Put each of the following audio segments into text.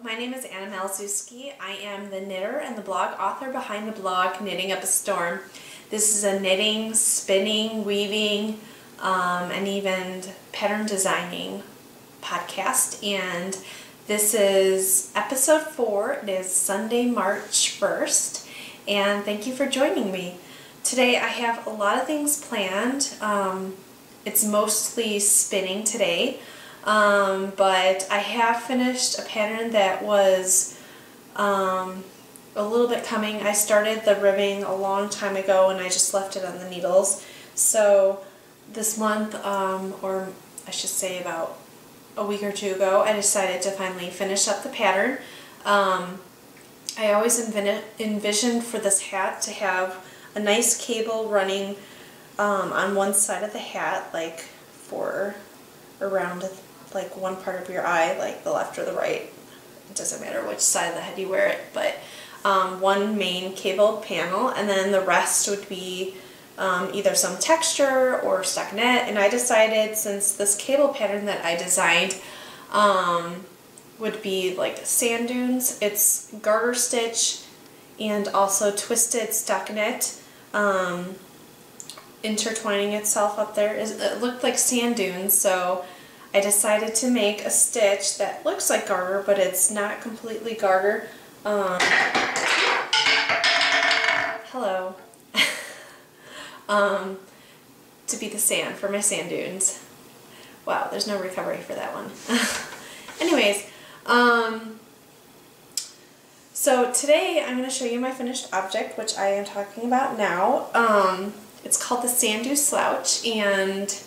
my name is Malisewski. I am the knitter and the blog author behind the blog Knitting Up a Storm. This is a knitting, spinning, weaving, and even pattern designing podcast, and this is episode 4. It is Sunday, March 1st, and thank you for joining me. Today I have a lot of things planned. It's mostly spinning today. But I have finished a pattern that was a little bit coming. I started the ribbing a long time ago and I just left it on the needles. So this month, or I should say about a week or two ago, I decided to finally finish up the pattern. I always envisioned for this hat to have a nice cable running on one side of the hat, like for around like one part of your eye, like the left or the right. It doesn't matter which side of the head you wear it, but one main cable panel, and then the rest would be either some texture or stockinette. And I decided, since this cable pattern that I designed would be like sand dunes, it's garter stitch and also twisted stockinette intertwining itself up there. It looked like sand dunes, so I decided to make a stitch that looks like garter, but it's not completely garter. Hello. To be the sand for my sand dunes. Wow, there's no recovery for that one. Anyways, so today I'm going to show you my finished object, which I am talking about now. It's called the Sandu Slouch, and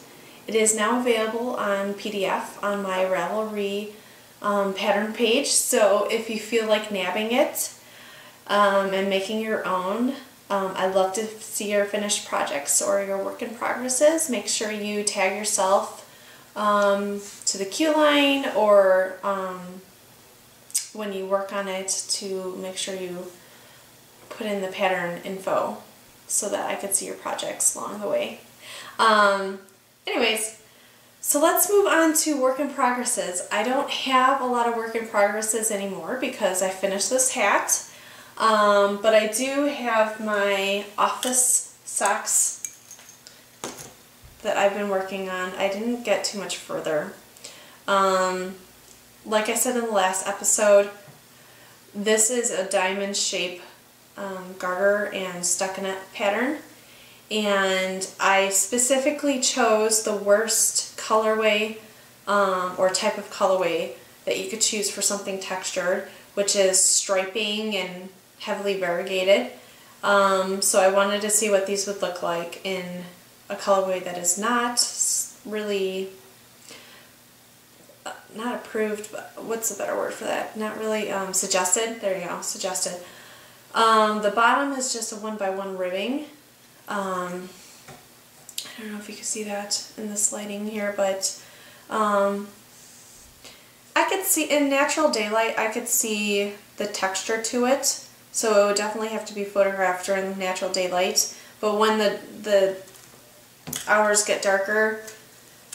it is now available on PDF on my Ravelry pattern page. So if you feel like nabbing it and making your own, I'd love to see your finished projects or your work in progresses. Make sure you tag yourself to the queue line, or when you work on it, to make sure you put in the pattern info so that I could see your projects along the way. Anyways, so let's move on to work in progresses. I don't have a lot of work in progresses anymore because I finished this hat, but I do have my office socks that I've been working on. I didn't get too much further. Like I said in the last episode, this is a diamond shape garter and stockinette pattern. And I specifically chose the worst colorway or type of colorway that you could choose for something textured, which is striping and heavily variegated. So I wanted to see what these would look like in a colorway that is not really, not approved, but what's the better word for that? Not really suggested. There you go, suggested. The bottom is just a 1x1 ribbing. I don't know if you can see that in this lighting here, but I could see, in natural daylight, I could see the texture to it, so it would definitely have to be photographed during natural daylight. But when the hours get darker,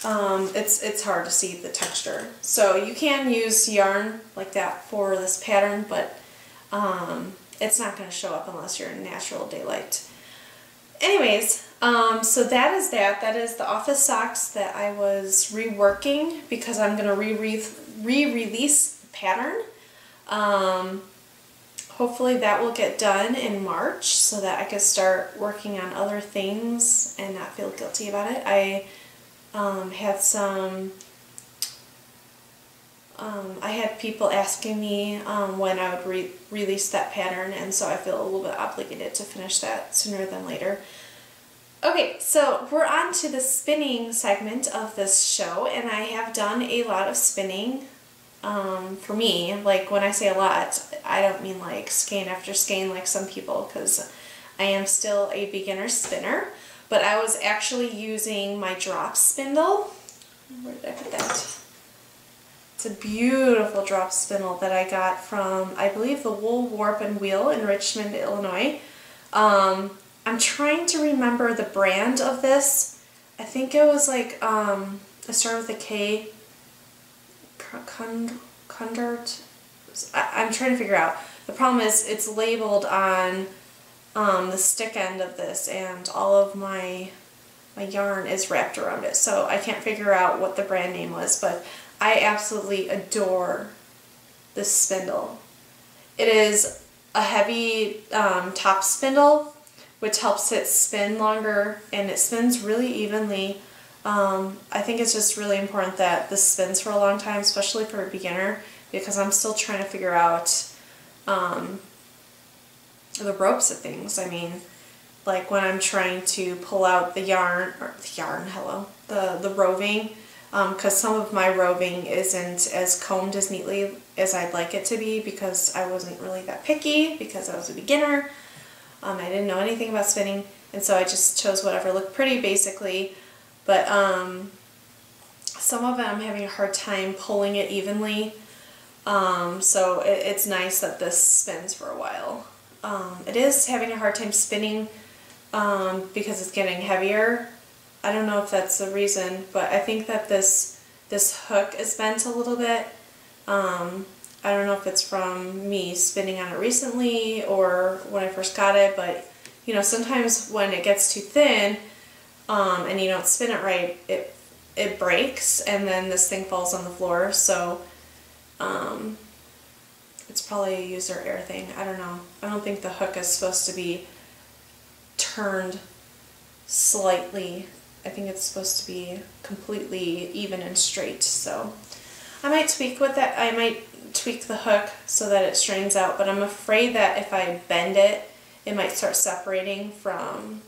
it's hard to see the texture. So you can use yarn like that for this pattern, but it's not going to show up unless you're in natural daylight. Anyways, so that is that. That is the office socks that I was reworking because I'm going to re-release the pattern. Hopefully that will get done in March so that I can start working on other things and not feel guilty about it. I had some... I had people asking me when I would release that pattern, and so I feel a little bit obligated to finish that sooner than later. Okay, so we're on to the spinning segment of this show, and I have done a lot of spinning for me. Like, when I say a lot, I don't mean like skein after skein like some people, because I am still a beginner spinner, but I was actually using my drop spindle. Where did I put that? It's a beautiful drop spindle that I got from, I believe, the Wool Warp and Wheel in Richmond, Illinois. I'm trying to remember the brand of this. I think it was like, it started with a K, Kundert, I'm trying to figure out. The problem is it's labeled on the stick end of this, and all of my yarn is wrapped around it, so I can't figure out what the brand name was, but I absolutely adore this spindle. It is a heavy top spindle, which helps it spin longer, and it spins really evenly. I think it's just really important that this spins for a long time, especially for a beginner, because I'm still trying to figure out the ropes of things. I mean, like when I'm trying to pull out the roving, because some of my roving isn't as combed as neatly as I'd like it to be, because I wasn't really that picky, because I was a beginner. I didn't know anything about spinning, and so I just chose whatever looked pretty, basically. But some of it I'm having a hard time pulling it evenly, so it's nice that this spins for a while. It is having a hard time spinning because it's getting heavier. I don't know if that's the reason, but I think that this hook is bent a little bit. I don't know if it's from me spinning on it recently or when I first got it, but you know, sometimes when it gets too thin and you don't spin it right, it breaks, and then this thing falls on the floor. So it's probably a user error thing. I don't know. I don't think the hook is supposed to be turned slightly. I think it's supposed to be completely even and straight. So I might tweak with that. I might tweak the hook so that it straightens out, but I'm afraid that if I bend it, it might start separating from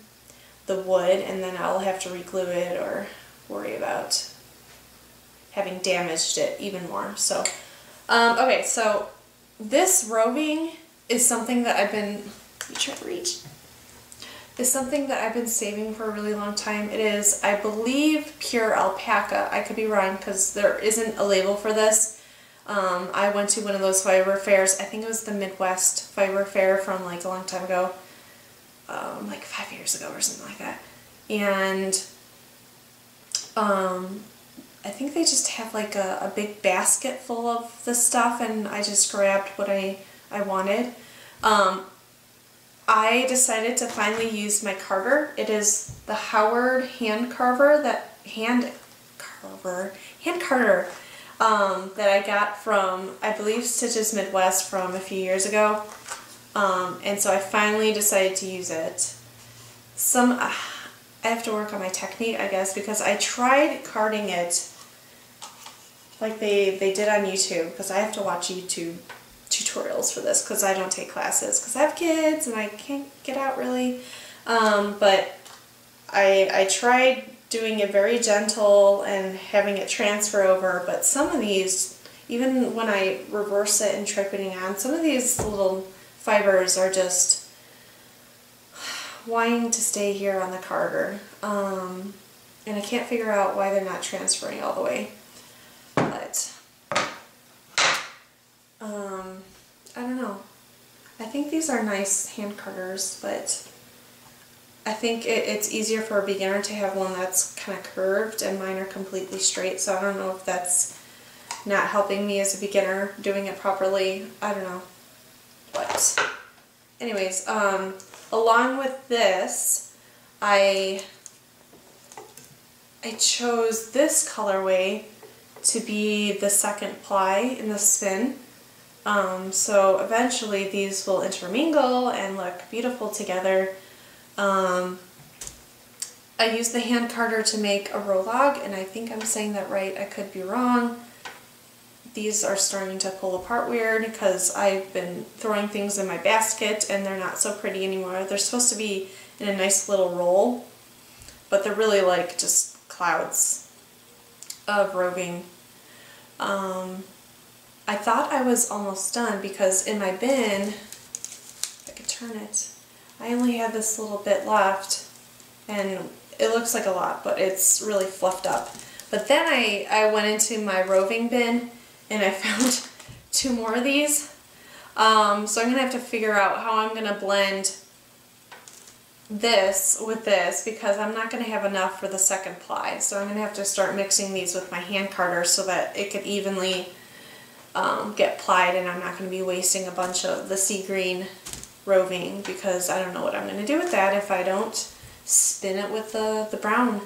the wood, and then I'll have to reglue it or worry about having damaged it even more. So okay, so this roving is something that I've been saving for a really long time. It is, I believe, pure alpaca. I could be wrong because there isn't a label for this. I went to one of those fiber fairs. I think it was the Midwest Fiber Fair from like a long time ago, like 5 years ago or something like that. And I think they just have like a big basket full of this stuff, and I just grabbed what I wanted. I decided to finally use my carder. It is the Howard hand carder that I got from, I believe, Stitches Midwest from a few years ago. And so I finally decided to use it. I have to work on my technique, I guess, because I tried carding it like they did on YouTube, because I have to watch YouTube tutorials for this because I don't take classes because I have kids and I can't get out really. But I tried doing it very gentle and having it transfer over, but some of these, even when I reverse it and try putting it on, some of these little fibers are just wanting to stay here on the carder. And I can't figure out why they're not transferring all the way. But I don't know. I think these are nice hand carders, but I think it's easier for a beginner to have one that's kind of curved, and mine are completely straight, so I don't know if that's not helping me as a beginner doing it properly. I don't know. But anyways, along with this, I chose this colorway to be the second ply in the spin. So eventually these will intermingle and look beautiful together. I used the hand carder to make a row log, and I think I'm saying that right. I could be wrong. These are starting to pull apart weird because I've been throwing things in my basket and they're not so pretty anymore. They're supposed to be in a nice little roll, but they're really like just clouds of roving. I thought I was almost done because in my bin, if I could turn it, I only had this little bit left, and it looks like a lot, but it's really fluffed up. But then I went into my roving bin and I found 2 more of these. So I'm going to have to figure out how I'm going to blend this with this, because I'm not going to have enough for the second ply. So I'm going to have to start mixing these with my hand carder so that it could evenly get plied, and I'm not going to be wasting a bunch of the Seagreen roving, because I don't know what I'm going to do with that if I don't spin it with the brown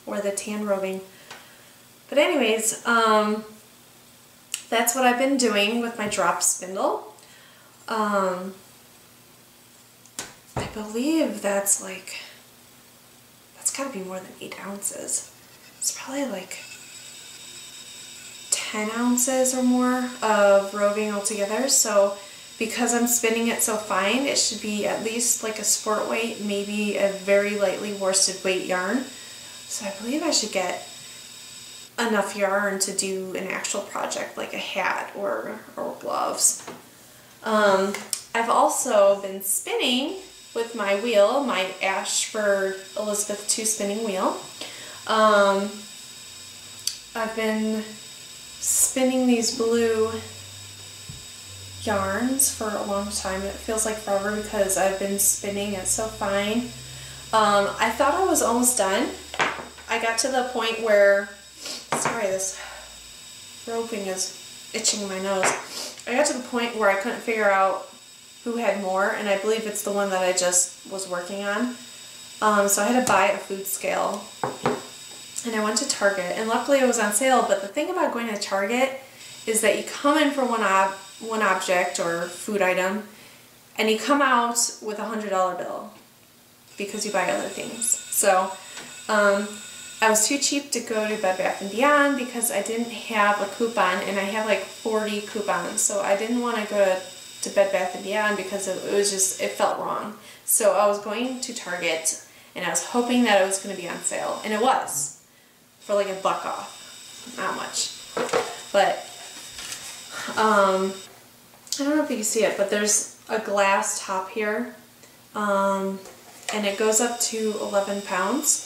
or the tan roving. But anyways, that's what I've been doing with my drop spindle. I believe that's gotta be more than 8 ounces. It's probably like 10 ounces or more of roving altogether. So because I'm spinning it so fine, it should be at least like a sport weight, maybe a very lightly worsted weight yarn. So I believe I should get enough yarn to do an actual project like a hat or gloves. I've also been spinning with my wheel, my Ashford Elizabeth 2 spinning wheel. I've been spinning these blue yarns for a long time. It feels like forever because I've been spinning it so fine. I thought I was almost done. I got to the point where, sorry, this roping is itching my nose. I got to the point where I couldn't figure out who had more, and I believe it's the one that I just was working on. So I had to buy a food scale, and I went to Target, and luckily it was on sale. But the thing about going to Target is that you come in for one object or food item, and you come out with a $100 bill because you buy other things. So I was too cheap to go to Bed Bath & Beyond because I didn't have a coupon, and I have like 40 coupons, so I didn't want to go to Bed Bath & Beyond because it felt wrong. So I was going to Target, and I was hoping that it was going to be on sale, and it was, for like $1 off. Not much. But I don't know if you can see it, but there's a glass top here, and it goes up to 11 pounds,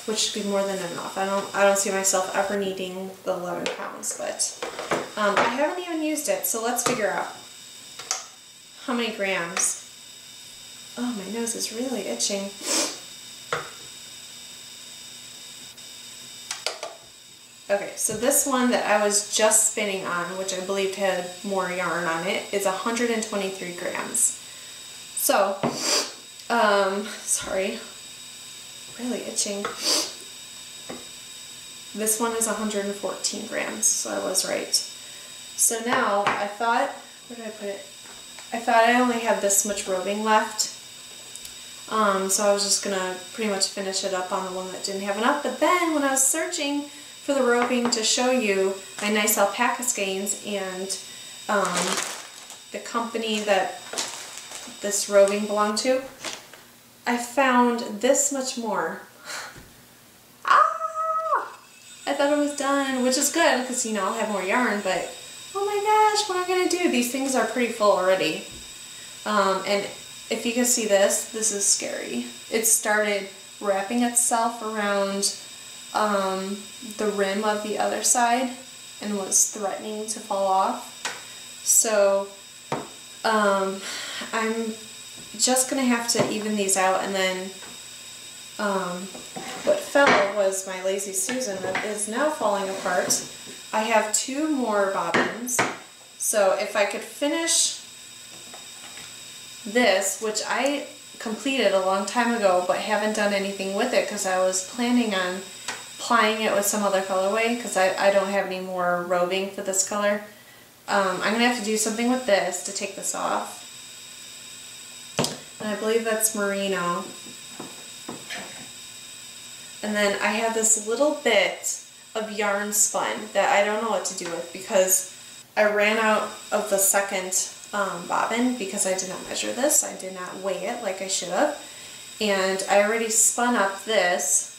which should be more than enough. I don't see myself ever needing the 11 pounds, but I haven't even used it, so let's figure out how many grams. Oh, my nose is really itching. Okay, so this one that I was just spinning on, which I believed had more yarn on it, is 123 grams. So, sorry, really itching. This one is 114 grams, so I was right. So now, I thought, where did I put it? I thought I only had this much roving left. So I was just gonna pretty much finish it up on the one that didn't have enough. But then when I was searching for the roving to show you my nice alpaca skeins and the company that this roving belonged to, I found this much more. I thought it was done, which is good because, you know, I'll have more yarn, but oh my gosh, what am I going to do? These things are pretty full already. And if you can see this is scary. It started wrapping itself around the rim of the other side and was threatening to fall off. So I'm just going to have to even these out, and then what fell was my Lazy Susan that is now falling apart. I have 2 more bobbins, so if I could finish this, which I completed a long time ago but haven't done anything with it because I was planning on plying it with some other colorway because I don't have any more roving for this color. I'm going to have to do something with this to take this off. And I believe that's Merino. And then I have this little bit of yarn spun that I don't know what to do with because I ran out of the second bobbin because I did not measure this. I did not weigh it like I should have. And I already spun up this.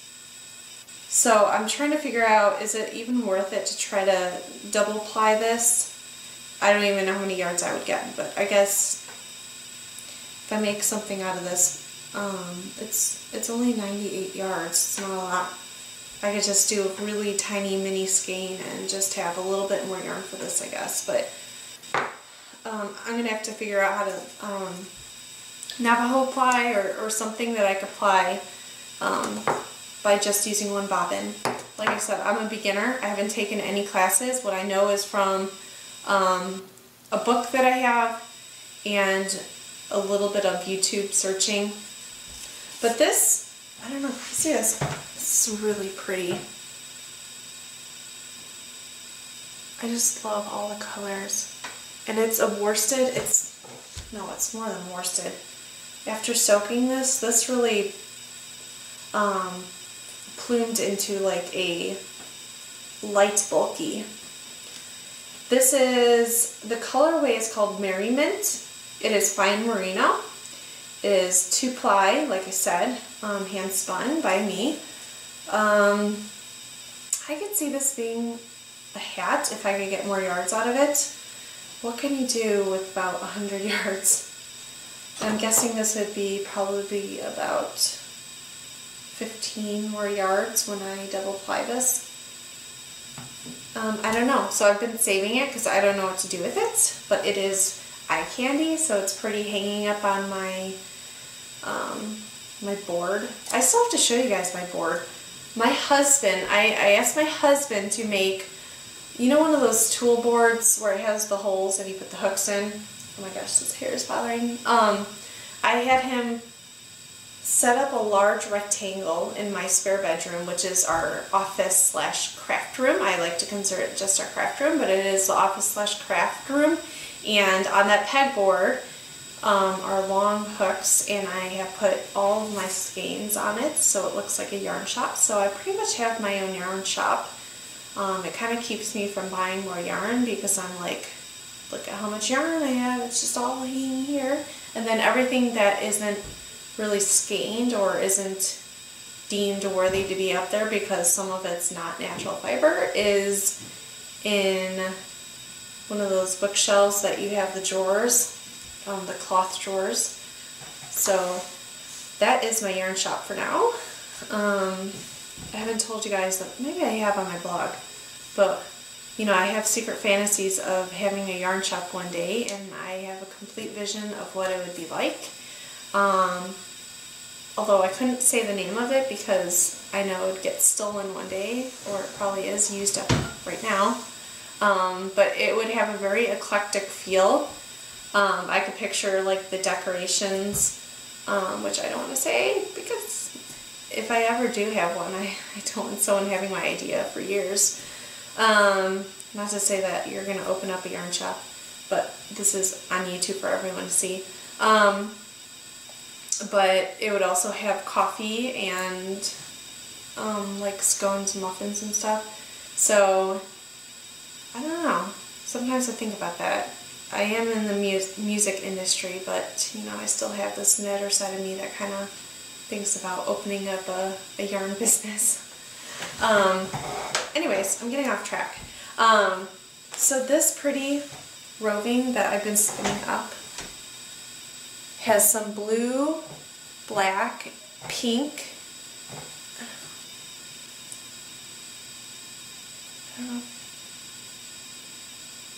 So I'm trying to figure out, is it even worth it to try to double ply this? I don't even know how many yards I would get, but I guess if I make something out of this, it's only 98 yards, it's not a lot. I could just do a really tiny mini skein and just have a little bit more yarn for this, I guess, but I'm going to have to figure out how to Navajo ply or something that I could ply by just using one bobbin. Like I said, I'm a beginner. I haven't taken any classes. What I know is from a book that I have, and a little bit of YouTube searching. But this, I don't know if you see this, this is really pretty. I just love all the colors. And it's a worsted, it's more than worsted. After soaking this really plumed into like a light bulky. This is, the colorway is called Merino. It is fine merino. It is 2-ply, like I said, hand spun by me. I could see this being a hat if I could get more yards out of it. What can you do with about 100 yards? I'm guessing this would be probably about 15 more yards when I double ply this. I don't know. So I've been saving it because I don't know what to do with it, but it is eye candy, so it's pretty hanging up on my my board. I still have to show you guys my board. My husband, I asked my husband to make, you know, one of those tool boards where it has the holes and you put the hooks in. Oh my gosh, this hair is bothering me. I had him set up a large rectangle in my spare bedroom, which is our office/craft room. I like to consider it just our craft room, but it is the office/craft room. And on that pegboard are long hooks, and I have put all of my skeins on it, so it looks like a yarn shop. So I pretty much have my own yarn shop. It kind of keeps me from buying more yarn because I'm like, look at how much yarn I have, it's just all hanging here. And then everything that isn't really skeined or isn't deemed worthy to be up there because some of it's not natural fiber is in one of those bookshelves that you have the drawers, the cloth drawers. So that is my yarn shop for now. I haven't told you guys that, maybe I have on my blog, but you know, I have secret fantasies of having a yarn shop one day, and I have a complete vision of what it would be like. Although I couldn't say the name of it because I know it would get stolen one day, or it probably is used up right now. But it would have a very eclectic feel. I could picture like the decorations, which I don't want to say because if I ever do have one, I don't want someone having my idea for years. Not to say that you're going to open up a yarn shop, but this is on YouTube for everyone to see. But it would also have coffee and like scones and muffins and stuff. So I don't know. Sometimes I think about that. I am in the music industry, but you know, I still have this knitter side of me that kind of thinks about opening up a yarn business. Anyways, I'm getting off track. So this pretty roving that I've been spinning up has some blue, black, pink. I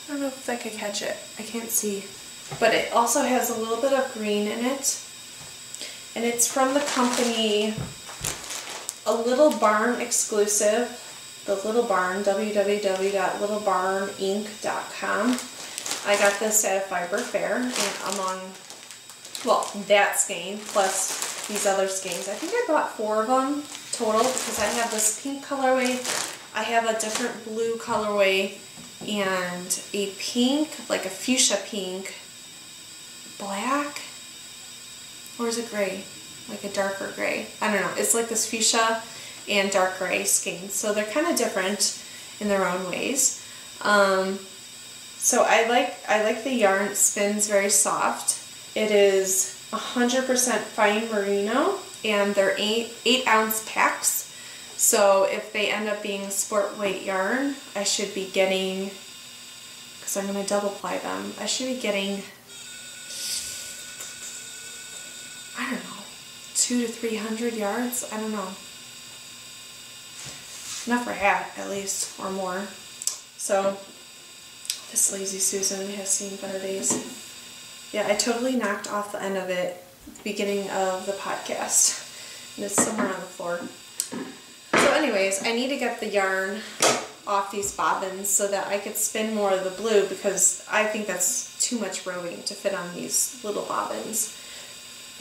don't know if I could catch it. I can't see. But it also has a little bit of green in it. And it's from the company A Little Barn exclusive. The Little Barn, www.littlebarninc.com. I got this at a fiber fair, and among, well, that skein plus these other skeins. I think I bought 4 of them total because I have this pink colorway, I have a different blue colorway, and a pink, like a fuchsia pink, black, or is it gray? Like a darker gray. I don't know. It's like this fuchsia and dark gray skeins. So they're kind of different in their own ways. So I like the yarn. It spins very soft. It is 100% fine merino, and they're 8-ounce packs. So if they end up being sport weight yarn, I should be getting, because I'm going to double ply them, I should be getting, I don't know, 200 to 300 yards. I don't know. Enough for a hat, at least, or more. So this lazy Susan has seen better days. Yeah, I totally knocked off the end of it at the beginning of the podcast, and it's somewhere on the floor. So anyways, I need to get the yarn off these bobbins so that I could spin more of the blue, because I think that's too much roving to fit on these little bobbins.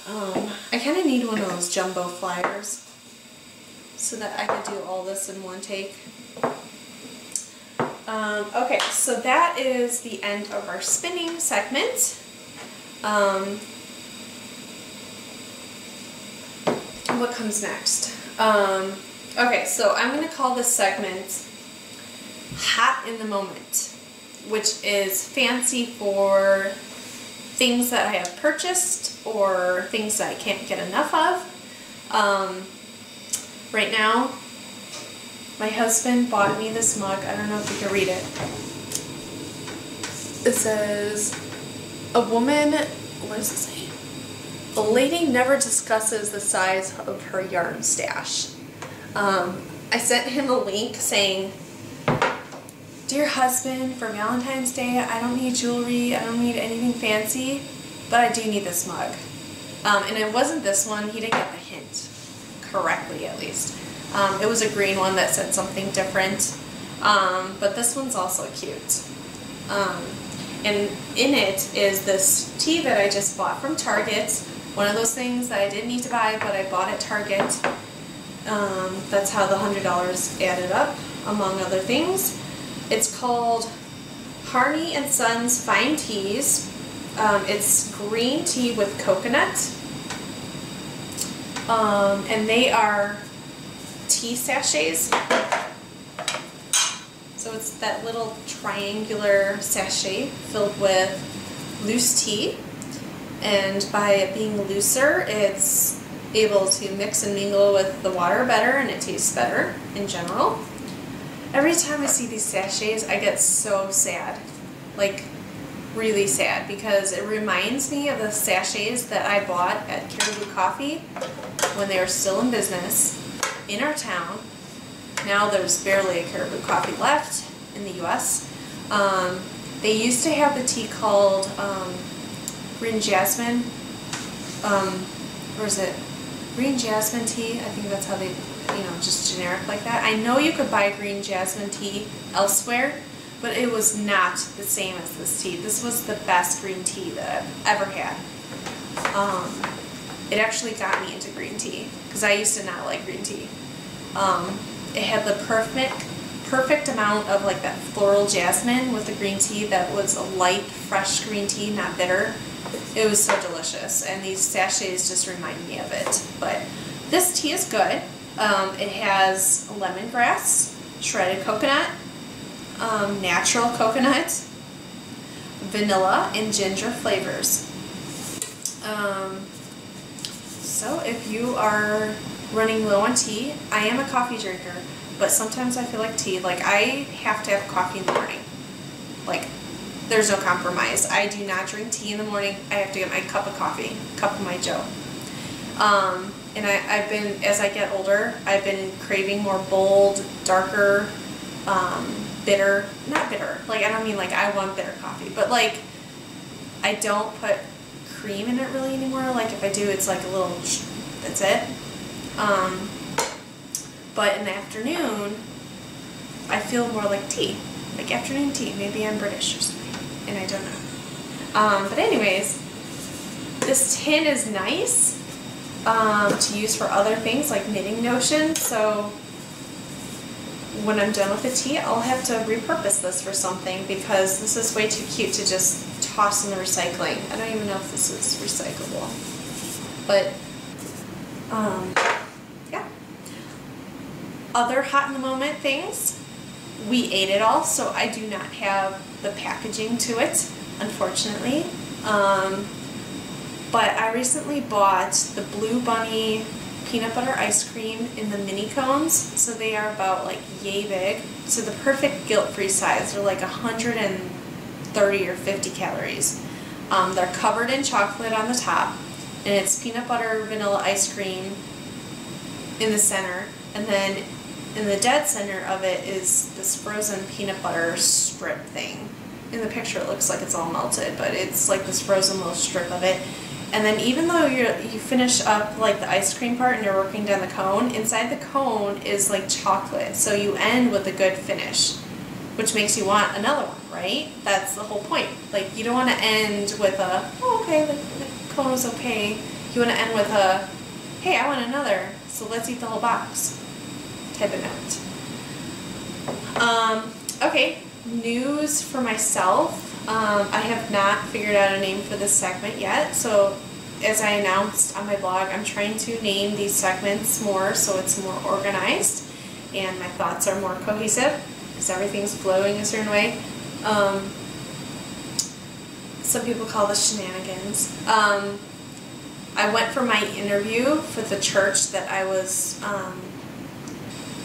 I kind of need one of those jumbo flyers so that I could do all this in one take. Okay, so that is the end of our spinning segment. What comes next? Okay, so I'm going to call this segment Hot in the Moment, which is fancy for things that I have purchased or things that I can't get enough of. Right now, my husband bought me this mug. I don't know if you can read it. It says, a woman, what does it say? A lady never discusses the size of her yarn stash. I sent him a link saying, dear husband, for Valentine's Day, I don't need jewelry, I don't need anything fancy, but I do need this mug. And it wasn't this one, he didn't get the hint correctly at least. It was a green one that said something different, but this one's also cute. And in it is this tea that I just bought from Target, one of those things that I didn't need to buy, but I bought at Target. That's how the $100 added up, among other things. It's called Harney and Sons Fine Teas. It's green tea with coconut. And they are tea sachets. So it's that little triangular sachet filled with loose tea. And by it being looser, it's able to mix and mingle with the water better, and it tastes better in general. Every time I see these sachets, I get so sad. Like, really sad, because it reminds me of the sachets that I bought at Caribou Coffee when they were still in business in our town. Now there's barely a Caribou Coffee left in the US. They used to have the tea called green jasmine, or is it green jasmine tea? I think that's how they, just generic like that. I know you could buy green jasmine tea elsewhere, but it was not the same as this tea. This was the best green tea that I've ever had. It actually got me into green tea, because I used to not like green tea. It had the perfect amount of like that floral jasmine with the green tea that was a light, fresh green tea, not bitter. It was so delicious, and these sachets just remind me of it. But this tea is good. It has lemongrass, shredded coconut, natural coconut, vanilla, and ginger flavors. So if you are running low on tea, I am a coffee drinker, but sometimes I feel like tea. Like, I have to have coffee in the morning. Like, there's no compromise. I do not drink tea in the morning. I have to get my cup of coffee, cup of my joe. And I've been, as I get older, I've been craving more bold, darker, bitter, not bitter, like, I don't mean like I want bitter coffee, but like, I don't put cream in it really anymore. Like, if I do, it's like a little, that's it. But in the afternoon, I feel more like tea, like afternoon tea. Maybe I'm British or something, and I don't know. But anyways, this tin is nice to use for other things like knitting notions. So when I'm done with the tea, I'll have to repurpose this for something, because this is way too cute to just toss in the recycling. I don't even know if this is recyclable. But, yeah. Other hot in the moment things, we ate it all, so I do not have the packaging to it, unfortunately. But I recently bought the Blue Bunny peanut butter ice cream in the mini cones. So they are about like yay big. So the perfect guilt-free size. They're like 130 or 50 calories. They're covered in chocolate on the top, and it's peanut butter vanilla ice cream in the center, and then in the dead center of it is this frozen peanut butter strip thing. In the picture it looks like it's all melted, but it's like this frozen little strip of it. And then even though you finish up like the ice cream part and you're working down the cone, inside the cone is like chocolate. So you end with a good finish, which makes you want another one, right? That's the whole point. Like, you don't want to end with a, oh, okay, the cone was okay. You want to end with a, hey, I want another, so let's eat the whole box type of note. Okay, news for myself. I have not figured out a name for this segment yet, so as I announced on my blog, I'm trying to name these segments more so it's more organized and my thoughts are more cohesive because everything's flowing a certain way. Some people call this shenanigans. I went for my interview for the church that I was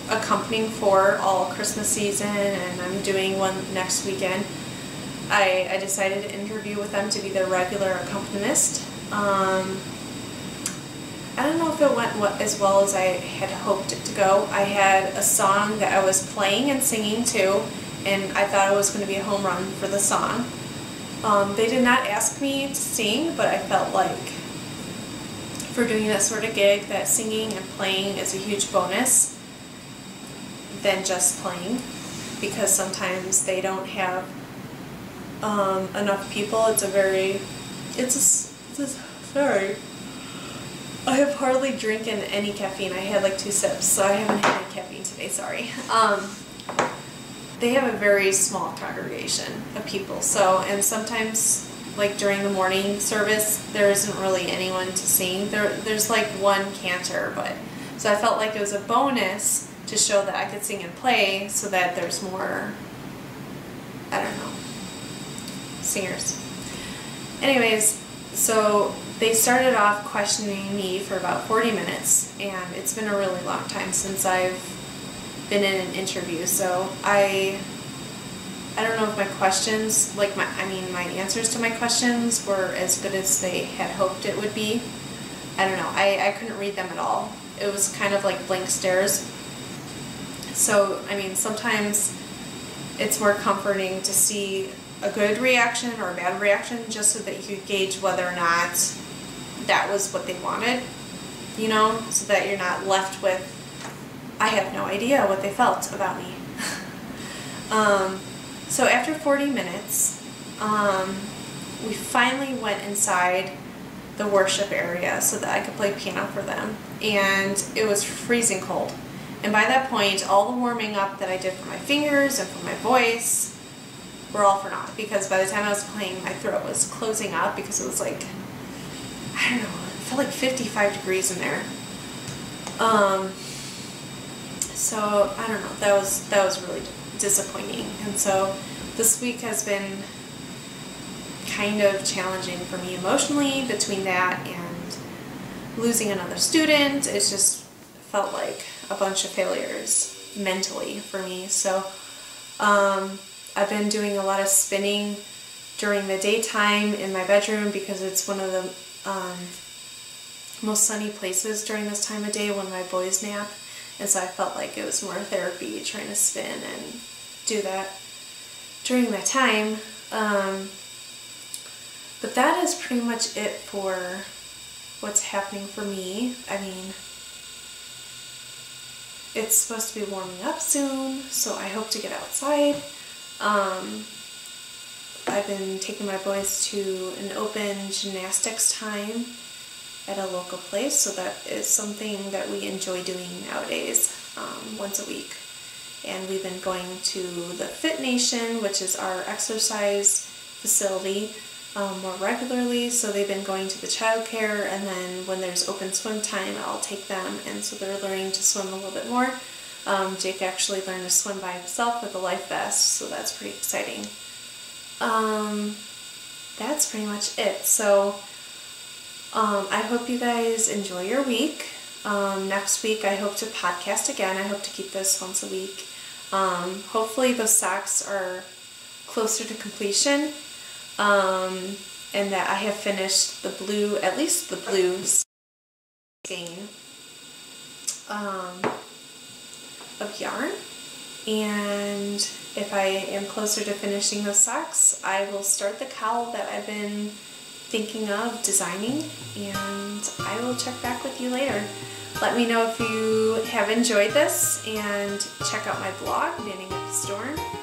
accompanying for all Christmas season, and I'm doing one next weekend. I decided to interview with them to be their regular accompanist. I don't know if it went as well as I had hoped it to go. I had a song that I was playing and singing to, and I thought it was going to be a home run for the song. They did not ask me to sing, but I felt like for doing that sort of gig that singing and playing is a huge bonus than just playing, because sometimes they don't have enough people. Sorry. I have hardly drinking any caffeine. I had like 2 sips, so I haven't had any caffeine today, sorry. They have a very small congregation of people, so, and sometimes, like during the morning service, there isn't really anyone to sing. There's like one cantor, but, so I felt like it was a bonus to show that I could sing and play so that there's more, I don't know, singers. Anyways, so they started off questioning me for about 40 minutes, and it's been a really long time since I've been in an interview, so I don't know if my questions, like my answers to my questions were as good as they had hoped it would be. I don't know, I couldn't read them at all. It was kind of like blank stares. So, I mean, sometimes it's more comforting to see a good reaction or a bad reaction just so that you could gauge whether or not that was what they wanted, you know, so that you're not left with, I have no idea what they felt about me. So after 40 minutes, we finally went inside the worship area so that I could play piano for them, and it was freezing cold. And by that point, all the warming up that I did for my fingers and for my voice were all for naught, because by the time I was playing, my throat was closing up because it was like, I don't know, it felt like 55 degrees in there. So I don't know, that was really disappointing. And so this week has been kind of challenging for me emotionally between that and losing another student. It's just felt like a bunch of failures mentally for me. So I've been doing a lot of spinning during the daytime in my bedroom because it's one of the most sunny places during this time of day when my boys nap. And so I felt like it was more therapy trying to spin and do that during that time. But that is pretty much it for what's happening for me. I mean, it's supposed to be warming up soon, so I hope to get outside. I've been taking my boys to an open gymnastics time at a local place, so that is something that we enjoy doing nowadays, once a week. And we've been going to the Fit Nation, which is our exercise facility, more regularly. So they've been going to the childcare, and then when there's open swim time, I'll take them, and so they're learning to swim a little bit more. Jake actually learned to swim by himself with a life vest, so that's pretty exciting. That's pretty much it. So I hope you guys enjoy your week. Next week I hope to podcast again. I hope to keep this once a week. Hopefully those socks are closer to completion, and that I have finished the blue, at least the blue skein of yarn. And if I am closer to finishing those socks, I will start the cowl that I've been thinking of designing, and I will check back with you later. Let me know if you have enjoyed this, and check out my blog, Knitting Up a Storm.